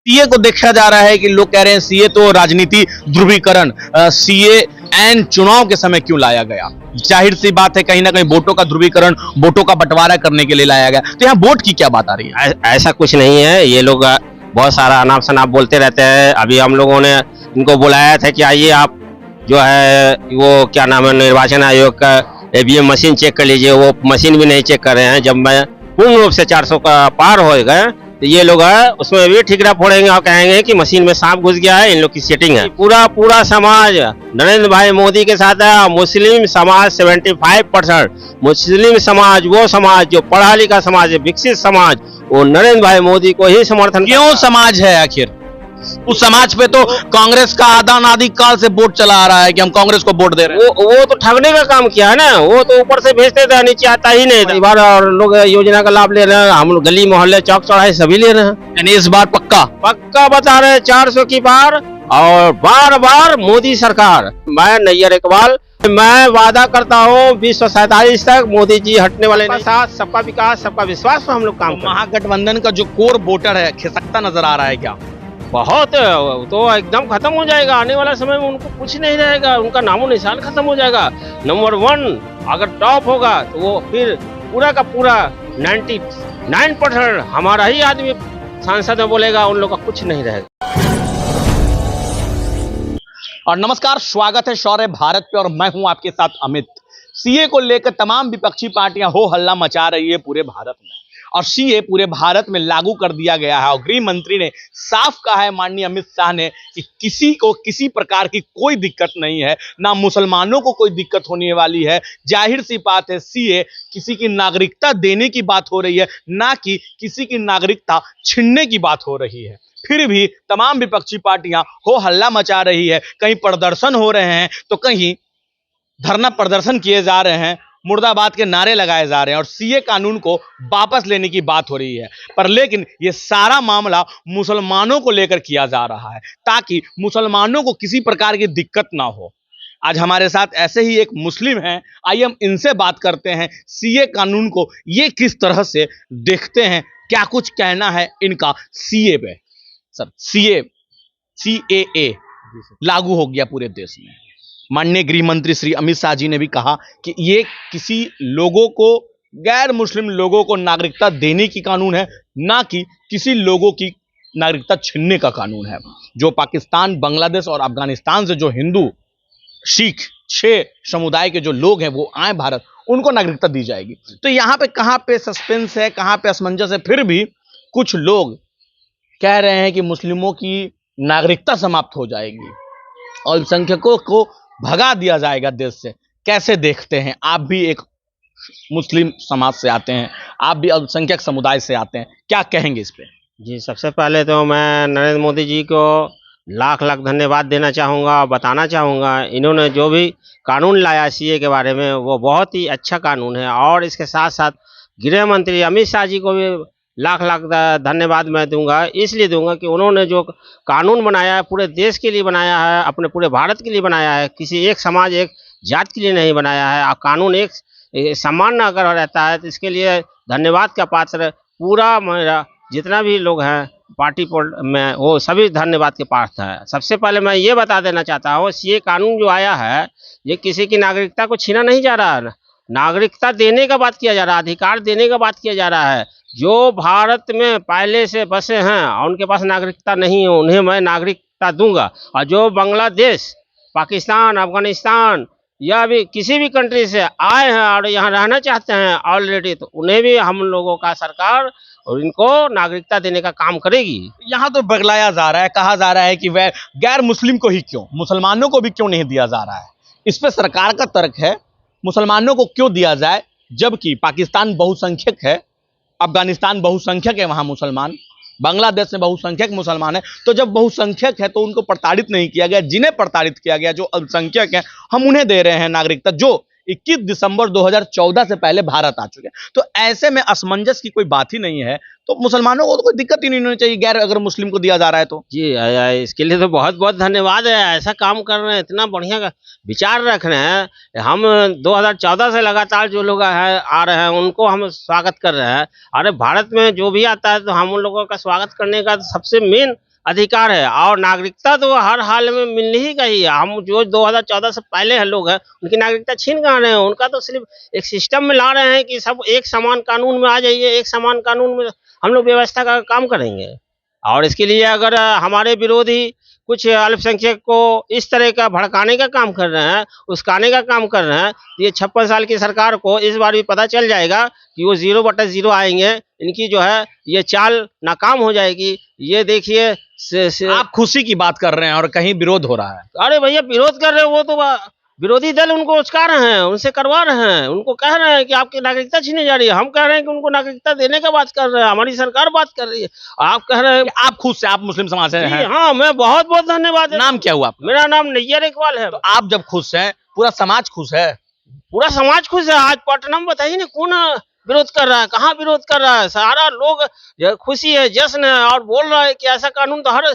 CA को देखा जा रहा है कि लोग कह रहे हैं सीए तो राजनीति ध्रुवीकरण, सीए एन चुनाव के समय क्यों लाया गया। जाहिर सी बात है कहीं ना कहीं वोटों का ध्रुवीकरण, वोटों का बंटवारा करने के लिए लाया गया। तो यहाँ वोट की क्या बात आ रही है? ऐसा कुछ नहीं है। ये लोग बहुत सारा अनाप शनाप बोलते रहते हैं। अभी हम लोगों ने इनको बुलाया था कि आइए आप जो है वो क्या नाम है निर्वाचन आयोग का ईवीएम मशीन चेक कर लीजिए। वो मशीन भी नहीं चेक कर रहे हैं। जब मैं पूर्ण रूप से 400 का पार हो गए तो ये लोग है उसमें भी ठिकरा फोड़ेंगे और कहेंगे कि मशीन में सांप घुस गया है, इन लोग की सेटिंग है। पूरा समाज नरेंद्र भाई मोदी के साथ है। मुस्लिम समाज 75%, मुस्लिम समाज वो समाज जो पढ़ा लिखा समाज है, विकसित समाज, वो नरेंद्र भाई मोदी को ही समर्थन। क्यों समाज है आखिर? उस समाज पे तो कांग्रेस का आदि काल से वोट चला आ रहा है कि हम कांग्रेस को वोट दे रहे हैं। वो तो ठगने का काम किया है ना। वो तो ऊपर से भेजते थे, नीचे आता ही नहीं। इस बार और लोग योजना का लाभ ले रहे हैं। हम लोग गली मोहल्ले चौक चौराहे सभी ले रहे हैं। यानी इस बार पक्का बता रहे हैं 400 की पार और बार मोदी सरकार। मैं नैयर इकबाल, मैं वादा करता हूँ 2047 तक मोदी जी हटने वाले नहीं। साथ सबका विकास सबका विश्वास पर हम लोग काम। महागठबंधन का जो कोर वोटर है खिसकता नजर आ रहा है क्या? बहुत तो एकदम खत्म हो जाएगा। आने वाला समय में उनको कुछ नहीं रहेगा। उनका नामो निशान खत्म हो जाएगा। नंबर 1 अगर टॉप होगा तो वो फिर पूरा का पूरा 99% हमारा ही आदमी सांसद में बोलेगा। उन लोग का कुछ नहीं रहेगा। और नमस्कार, स्वागत है शौर्य भारत पे और मैं हूं आपके साथ अमित। सीए को लेकर तमाम विपक्षी पार्टियां हो हल्ला मचा रही है पूरे भारत में, और सीए पूरे भारत में लागू कर दिया गया है। और गृह मंत्री ने साफ कहा है, माननीय अमित शाह ने, कि किसी को किसी प्रकार की कोई दिक्कत नहीं है, ना मुसलमानों को कोई दिक्कत होने वाली है। जाहिर सी बात है सीए किसी की नागरिकता देने की बात हो रही है, ना कि किसी की नागरिकता छीनने की बात हो रही है। फिर भी तमाम विपक्षी पार्टियां हो हल्ला मचा रही है। कहीं प्रदर्शन हो रहे हैं तो कहीं धरना प्रदर्शन किए जा रहे हैं, मुर्दाबाद के नारे लगाए जा रहे हैं और सीए कानून को वापस लेने की बात हो रही है। पर लेकिन ये सारा मामला मुसलमानों को लेकर किया जा रहा है ताकि मुसलमानों को किसी प्रकार की दिक्कत ना हो। आज हमारे साथ ऐसे ही एक मुस्लिम हैं, आइए हम इनसे बात करते हैं। सीए कानून को ये किस तरह से देखते हैं, क्या कुछ कहना है इनका सीए पे। सर, सीएए लागू हो गया पूरे देश में। माननीय गृह मंत्री श्री अमित शाह जी ने भी कहा कि ये किसी लोगों को, गैर मुस्लिम लोगों को नागरिकता देने की कानून है, ना कि किसी लोगों की नागरिकता छीनने का कानून है। जो पाकिस्तान, बांग्लादेश और अफगानिस्तान से जो हिंदू, सिख, 6 समुदाय के जो लोग हैं वो आए भारत, उनको नागरिकता दी जाएगी। तो यहाँ पे कहाँ पे सस्पेंस है, कहाँ पे असमंजस है? फिर भी कुछ लोग कह रहे हैं कि मुस्लिमों की नागरिकता समाप्त हो जाएगी, अल्पसंख्यकों को भगा दिया जाएगा देश से। कैसे देखते हैं? आप भी एक मुस्लिम समाज से आते हैं, आप भी अल्पसंख्यक समुदाय से आते हैं, क्या कहेंगे इस पे? जी, सबसे पहले तो मैं नरेंद्र मोदी जी को लाख धन्यवाद देना चाहूँगा। बताना चाहूँगा इन्होंने जो भी कानून लाया सीए के बारे में वो बहुत ही अच्छा कानून है। और इसके साथ साथ गृह मंत्री अमित शाह जी को भी लाख धन्यवाद मैं दूंगा। इसलिए दूंगा कि उन्होंने जो कानून बनाया है पूरे देश के लिए बनाया है, अपने पूरे भारत के लिए बनाया है। किसी एक समाज एक जात के लिए नहीं बनाया है। और कानून एक समान अगर रहता है तो इसके लिए धन्यवाद का पात्र पूरा मेरा जितना भी लोग हैं पार्टी में, वो सभी धन्यवाद के पात्र है। सबसे पहले मैं ये बता देना चाहता हूँ, ये कानून जो आया है ये किसी की नागरिकता को छीना नहीं जा रहा है। नागरिकता देने का बात किया जा रहा है, अधिकार देने का बात किया जा रहा है। जो भारत में पहले से बसे हैं और उनके पास नागरिकता नहीं है, उन्हें मैं नागरिकता दूंगा। और जो बांग्लादेश, पाकिस्तान, अफगानिस्तान या भी किसी भी कंट्री से आए हैं और यहाँ रहना चाहते हैं ऑलरेडी, तो उन्हें भी हम लोगों का सरकार और इनको नागरिकता देने का काम करेगी। यहाँ तो बगलाया जा रहा है, कहा जा रहा है कि वह गैर मुस्लिम को ही क्यों, मुसलमानों को भी क्यों नहीं दिया जा रहा है। इस पे सरकार का तर्क है मुसलमानों को क्यों दिया जाए, जबकि पाकिस्तान बहुसंख्यक है, अफगानिस्तान बहुसंख्यक है, वहां मुसलमान, बांग्लादेश में बहुसंख्यक मुसलमान है। तो जब बहुसंख्यक है तो उनको प्रताड़ित नहीं किया गया। जिन्हें प्रताड़ित किया गया, जो अल्पसंख्यक हैं, हम उन्हें दे रहे हैं नागरिकता, जो 21 दिसंबर 2014 से पहले भारत आ चुके हैं। तो ऐसे में असमंजस की कोई बात ही नहीं है। तो मुसलमानों को तो कोई दिक्कत ही नहीं होनी चाहिए, गैर अगर मुस्लिम को दिया जा रहा है तो। जी, इसके लिए तो बहुत बहुत धन्यवाद है। ऐसा काम कर रहे हैं, इतना बढ़िया विचार रख रहे हैं। हम 2014 से लगातार जो लोग आ रहे हैं उनको हम स्वागत कर रहे हैं। अरे भारत में जो भी आता है तो हम उन लोगों का स्वागत करने का सबसे मेन अधिकार है और नागरिकता तो हर हाल में मिलनी ही चाहिए। हम जो 2014 से पहले लोग हैं उनकी नागरिकता छीन कहाँ रहे हैं। उनका तो सिर्फ एक सिस्टम में ला रहे हैं कि सब एक समान कानून में आ जाइए, एक समान कानून में हम लोग व्यवस्था का काम करेंगे। और इसके लिए अगर हमारे विरोधी कुछ अल्पसंख्यक को इस तरह का भड़काने का काम कर रहे हैं, उस्काने का काम कर रहे हैं, तो ये 56 साल की सरकार को इस बार भी पता चल जाएगा कि वो 0/0 आएंगे। इनकी जो है ये चाल नाकाम हो जाएगी। ये देखिए आप खुशी की बात कर रहे हैं और कहीं विरोध हो रहा है। अरे भैया विरोध कर रहे हैं, वो तो विरोधी दल उनको उचका रहे हैं, उनसे करवा रहे हैं, उनको कह रहे हैं कि आपकी नागरिकता छीनी जा रही है। हम कह रहे हैं कि उनको नागरिकता देने का बात कर रहे हैं, हमारी सरकार बात कर रही है। आप कह रहे हैं आप खुद से, आप मुस्लिम समाज से हैं। हाँ, मैं बहुत बहुत धन्यवाद। नाम क्या हुआ आपका? मेरा नाम नैयर इकबाल है। तो आप जब खुश हैं, पूरा समाज खुश है? पूरा समाज खुश है। आज पटना में बताइए ना, कौन विरोध कर रहा है, कहाँ विरोध कर रहा है? सारा लोग खुशी है, जश्न है और बोल रहा है कि ऐसा कानून तो हर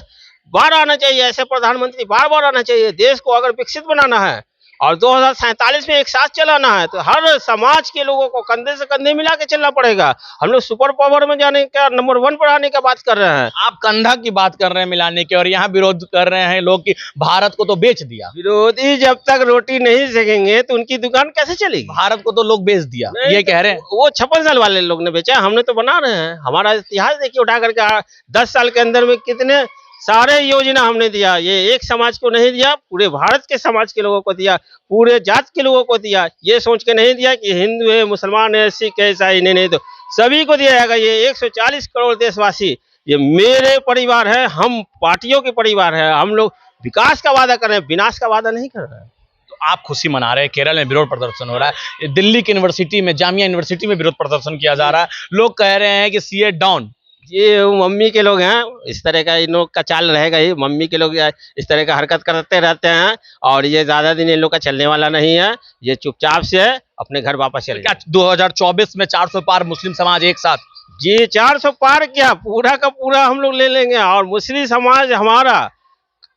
बार आना चाहिए, ऐसे प्रधानमंत्री बार बार आना चाहिए। देश को अगर विकसित बनाना है और 2047 में एक साथ चलाना है तो हर समाज के लोगों को कंधे से कंधे मिला के चलना पड़ेगा। हम लोग सुपर पावर में जाने का, नंबर 1 पर आने का बात कर रहे हैं। आप कंधा की बात कर रहे हैं मिलाने की, और यहाँ विरोध कर रहे हैं लोग कि भारत को तो बेच दिया। विरोधी जब तक रोटी नहीं सेकेंगे तो उनकी दुकान कैसे चलेगी? भारत को तो लोग बेच दिया, ये कह रहे हैं। वो 56 साल वाले लोग ने बेचा, हमने तो बना रहे हैं। हमारा इतिहास देखिए उठा करके 10 साल के अंदर में कितने सारे योजना हमने दिया। ये एक समाज को नहीं दिया, पूरे भारत के समाज के लोगों को दिया, पूरे जात के लोगों को दिया। ये सोच के नहीं दिया कि हिंदू है, मुसलमान है, सिख है, ईसाई, नहीं तो सभी को दिया जाएगा। ये 140 करोड़ देशवासी, ये मेरे परिवार है, हम पार्टियों के परिवार है। हम लोग विकास का वादा कर रहे हैं, विनाश का वादा नहीं कर रहे हैं। तो आप खुशी मना रहे हैं। केरल में विरोध प्रदर्शन हो रहा है, दिल्ली की यूनिवर्सिटी में, जामिया यूनिवर्सिटी में विरोध प्रदर्शन किया जा रहा है। लोग कह रहे हैं कि सीए डाउन। ये मम्मी के लोग हैं, इस तरह का इन लोग का चाल रहेगा ही। मम्मी के लोग इस तरह का हरकत करते रहते हैं और ये ज्यादा दिन इन लोग का चलने वाला नहीं है। ये चुपचाप से अपने घर वापस चले क्या 2024 में 400 पार मुस्लिम समाज एक साथ? जी 400 पार क्या, पूरा का पूरा हम लोग ले लेंगे। और मुस्लिम समाज हमारा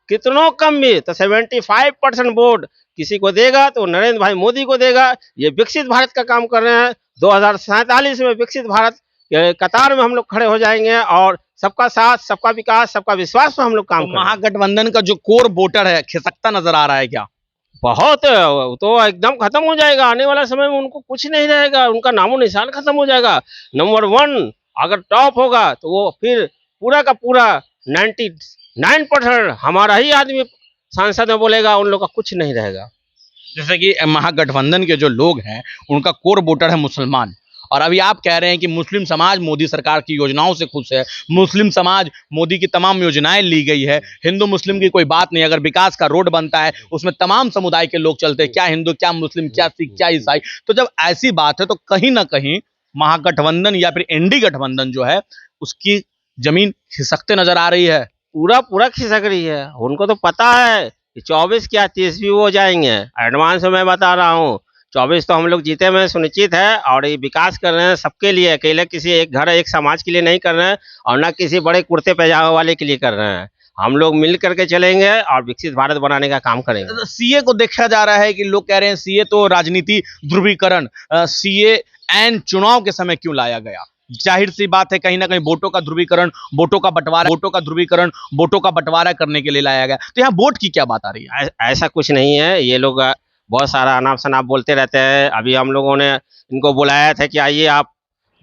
कितनों कम भी तो 75% वोट किसी को देगा तो नरेंद्र भाई मोदी को देगा। ये विकसित भारत का काम कर रहे हैं। 2047 में विकसित भारत कतार में हम लोग खड़े हो जाएंगे और सबका साथ, सबका विकास, सबका विश्वास पर हम लोग काम करेंगे। महागठबंधन का जो कोर वोटर है खिसकता नजर आ रहा है क्या? बहुत, तो एकदम खत्म हो जाएगा। आने वाला समय में उनको कुछ नहीं रहेगा, उनका नामो निशान खत्म हो जाएगा। नंबर 1 अगर टॉप होगा तो वो फिर पूरा का पूरा 99% हमारा ही आदमी सांसद में बोलेगा, उन लोग का कुछ नहीं रहेगा। जैसे कि महागठबंधन के जो लोग हैं उनका कोर वोटर है मुसलमान, और अभी आप कह रहे हैं कि मुस्लिम समाज मोदी सरकार की योजनाओं से खुश है, मुस्लिम समाज मोदी की तमाम योजनाएं ली गई है, हिंदू मुस्लिम की कोई बात नहीं। अगर विकास का रोड बनता है उसमें तमाम समुदाय के लोग चलते हैं, क्या हिंदू, क्या मुस्लिम, क्या सिख, क्या ईसाई। तो जब ऐसी बात है तो कहीं ना कहीं महागठबंधन या फिर एनडी गठबंधन जो है उसकी जमीन खिसकते नजर आ रही है। पूरा खिसक रही है। उनको तो पता है कि 24 क्या 30 भी हो जाएंगे। एडवांस में मैं बता रहा हूँ, 24 तो हम लोग जीते में सुनिश्चित है। और ये विकास कर रहे हैं सबके लिए, अकेले किसी एक घर एक समाज के लिए नहीं कर रहे हैं और ना किसी बड़े कुर्ते पैजामा वाले के लिए कर रहे हैं। हम लोग मिल करके चलेंगे और विकसित भारत बनाने का काम करेंगे। सीए को देखा जा रहा है कि लोग कह रहे हैं सीए तो राजनीति ध्रुवीकरण, सीए एन चुनाव के समय क्यों लाया गया? जाहिर सी बात है कहीं ना कहीं वोटों का ध्रुवीकरण, वोटों का बंटवारा करने के लिए लाया गया। तो यहाँ वोट की क्या बात आ रही है? ऐसा कुछ नहीं है। ये लोग बहुत सारा अनाप शनाप बोलते रहते हैं। अभी हम लोगों ने इनको बुलाया था कि आइए आप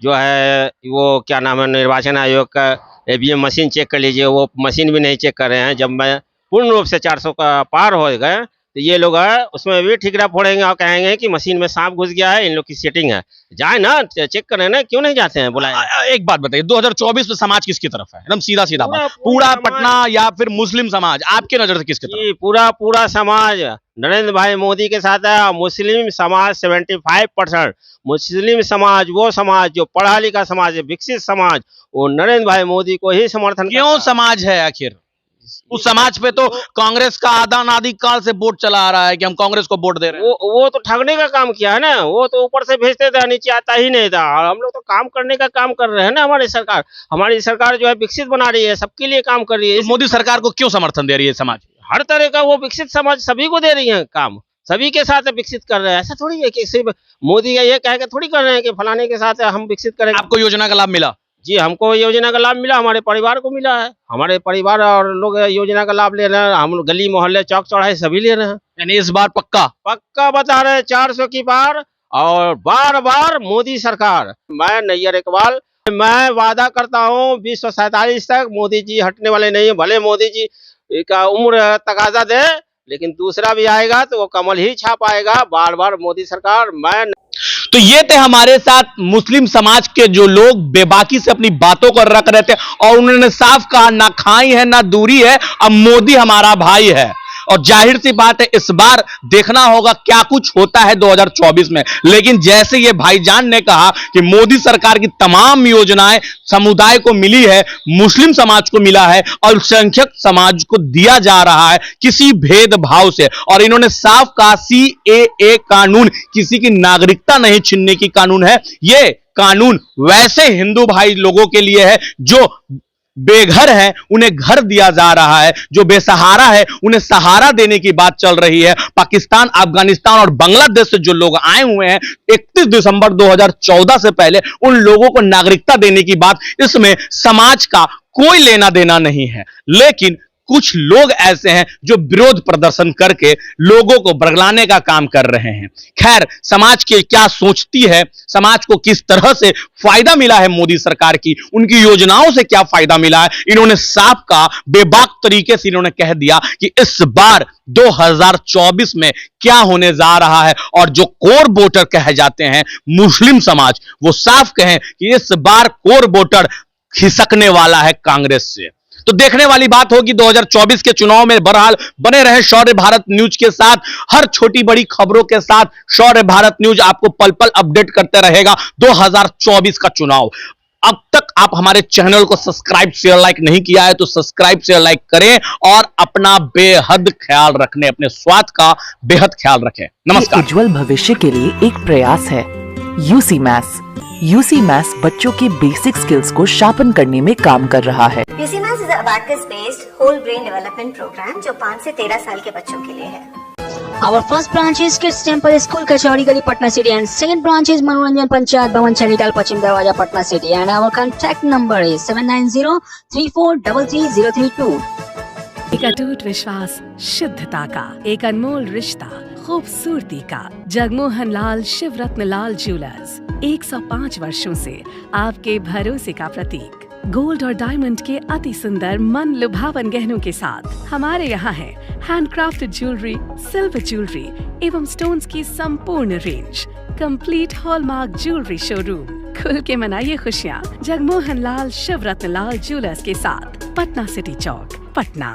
जो है वो क्या नाम है निर्वाचन आयोग का ईवीएम मशीन चेक कर लीजिए। वो मशीन भी नहीं चेक कर रहे हैं। जब मैं पूर्ण रूप से 400 का पार हो गए तो ये लोग उसमें भी ठिकरा फोड़ेंगे और कहेंगे कि मशीन में सांप घुस गया है, इन लोग की सेटिंग है। जाए ना चेक करें ना, क्यों नहीं जाते हैं बुलाए? एक बात बताइए, 2024 में समाज किसकी तरफ है? एकदम सीधा सीधा बात। पूरा पटना या फिर मुस्लिम समाज आपके नजर से किसकी तरफ? पूरा समाज नरेंद्र भाई मोदी के साथ है। मुस्लिम समाज 75%, मुस्लिम समाज वो समाज जो पढ़ा लिखा समाज है, विकसित समाज, वो नरेंद्र भाई मोदी को ही समर्थन। क्यों समाज है आखिर? उस समाज पे तो कांग्रेस का आदि काल से वोट चला आ रहा है कि हम कांग्रेस को वोट दे रहे हैं। वो तो ठगने का काम किया है ना। वो तो ऊपर से भेजते थे, नीचे आता ही नहीं था। और हम लोग तो काम करने का काम कर रहे हैं ना। हमारी सरकार जो है विकसित बना रही है, सबके लिए काम कर रही है। तो मोदी सरकार को क्यों समर्थन दे रही है समाज? हर तरह का वो विकसित समाज सभी को दे रही है काम, सभी के साथ विकसित कर रहे हैं। ऐसा थोड़ी है कि सिर्फ मोदी का ये कह के थोड़ी कर रहे हैं कि फलाने के साथ हम विकसित करेंगे। आपको योजना का लाभ मिला? जी हमको योजना का लाभ मिला, हमारे परिवार को मिला है। हमारे परिवार और लोग योजना का लाभ ले रहे हैं। हम गली मोहल्ले चौक चौराहे सभी ले रहे हैं। यानी इस बार पक्का? पक्का बता रहे हैं 400 की पार और बार बार मोदी सरकार। मैं नैयर इकबाल, मैं वादा करता हूँ 2047 तक मोदी जी हटने वाले नहीं है। भले मोदी जी का उम्र तकाजा दे, लेकिन दूसरा भी आएगा तो वो कमल ही छा पाएगा। बार बार मोदी सरकार। मैं तो ये थे हमारे साथ मुस्लिम समाज के जो लोग बेबाकी से अपनी बातों को रख रहे थे और उन्होंने साफ कहा ना खाई है ना दूरी है, अब मोदी हमारा भाई है। और जाहिर सी बात है इस बार देखना होगा क्या कुछ होता है 2024 में। लेकिन जैसे ये भाईजान ने कहा कि मोदी सरकार की तमाम योजनाएं समुदाय को मिली है, मुस्लिम समाज को मिला है, अल्पसंख्यक समाज को दिया जा रहा है किसी भेदभाव से। और इन्होंने साफ कहा CAA कानून किसी की नागरिकता नहीं छीनने की कानून है। ये कानून वैसे हिंदू भाई लोगों के लिए है जो बेघर है, उन्हें घर दिया जा रहा है, जो बेसहारा है उन्हें सहारा देने की बात चल रही है। पाकिस्तान, अफगानिस्तान और बांग्लादेश से जो लोग आए हुए हैं 31 दिसंबर 2014 से पहले, उन लोगों को नागरिकता देने की बात, इसमें समाज का कोई लेना देना नहीं है। लेकिन कुछ लोग ऐसे हैं जो विरोध प्रदर्शन करके लोगों को बरगलाने का काम कर रहे हैं। खैर, समाज की क्या सोचती है, समाज को किस तरह से फायदा मिला है मोदी सरकार की, उनकी योजनाओं से क्या फायदा मिला है, इन्होंने साफ का बेबाक तरीके से इन्होंने कह दिया कि इस बार 2024 में क्या होने जा रहा है। और जो कोर वोटर कहे जाते हैं मुस्लिम समाज, वो साफ कहें कि इस बार कोर वोटर खिसकने वाला है कांग्रेस से। तो देखने वाली बात होगी 2024 के चुनाव में। बहरहाल बने रहे शौर्य भारत न्यूज के साथ, हर छोटी बड़ी खबरों के साथ शौर्य भारत न्यूज आपको पल पल अपडेट करते रहेगा 2024 का चुनाव। अब तक आप हमारे चैनल को सब्सक्राइब शेयर लाइक नहीं किया है तो सब्सक्राइब शेयर लाइक करें और अपना बेहद ख्याल रखने, अपने स्वास्थ्य का बेहद ख्याल रखें। नमस्कार। उज्जवल भविष्य के लिए एक प्रयास है यूसी मैथ्स। यूसी मैथ्स बच्चों के बेसिक स्किल्स को शार्पन करने में काम कर रहा है। UC maths is a abacus based whole brain development program जो 5 से 13 साल के बच्चों के लिए है। Our first branch is Kids Temple School, Kachori Gali, Patna City, and second branch is Manoranjan Panchayat Bhavan, Chanital, Pachim Darwaja, Patna City, and our contact number is 7903433032. एक अटूट विश्वास, शुद्धता का एक अनमोल रिश्ता, खूबसूरती का। जगमोहन लाल शिवरत्न लाल ज्वेलर्स 105 वर्षों से आपके भरोसे का प्रतीक। गोल्ड और डायमंड के अति सुंदर मन लुभावन गहनों के साथ हमारे यहाँ है हैंडक्राफ्टेड ज्वेलरी, सिल्वर ज्वेलरी एवं स्टोन्स की संपूर्ण range. Complete hallmark jewellery showroom. खुल के मनाइए खुशियाँ जगमोहन लाल शिवरत्न लाल ज्वेलर्स के साथ, पटना सिटी चौक, पटना।